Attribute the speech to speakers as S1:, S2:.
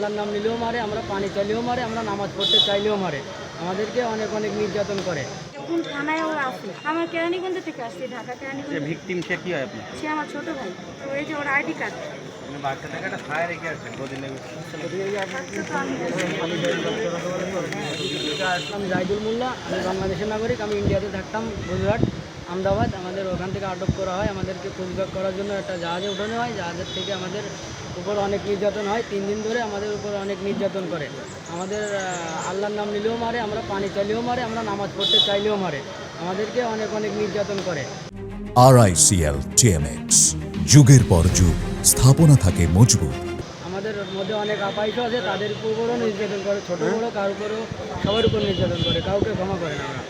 S1: আল্লাহর নাম নিলেও মারে, আমরা পানি চাইলেও মারে, আমরা নামাজ পড়তে চাইলেও মারে, আমাদেরকে অনেক অনেক নির্যাতন করে।
S2: কোন থানায় ও আছে? আমার কেরানীগঞ্জ থেকে আসছি, ঢাকা
S3: যে
S2: কেরানীগঞ্জ।
S3: ভিকটিম সে কি হয় আপনার?
S2: সে আমার ছোট ভাই। তো এই যে ওর আইডি কার্ড।
S3: মানে বাচ্চা থেকে একটা ছায়া রেখে আসছেন কদিন লেগে।
S1: আমি জাহিদুল মোল্লা, আমি বাংলাদেশের নাগরিক, আমি ইন্ডিয়াতে থাকতাম গুজরাট আহমেদাবাদ। আমাদের ওখান থেকে আটক করা হয়, আমাদেরকে পুশব্যাক করার জন্য একটা জাহাজে উঠানো হয়। জাহাজের থেকে আমাদের উপর অনেক নির্যাতন হয়, 3 দিন ধরে আমাদের উপর অনেক নির্যাতন করে। আমাদের আল্লাহর নাম নিলেও মারে, আমরা পানি চাইলেও মারে, আমরা নামাজ পড়তে চাইলেও মারে, আমাদেরকে অনেক অনেক নির্যাতন করে।
S4: RICL TMX, যুগের পর যুগ স্থাপনা থাকে মজবুত।
S1: আমাদের মধ্যে অনেক আপাইশ আছে, তাদের উপরও নির্যাতন করে, ছোট বড় কার উপরও, সবার উপর নির্যাতন করে, কাউকে ক্ষমা করে না আমরা।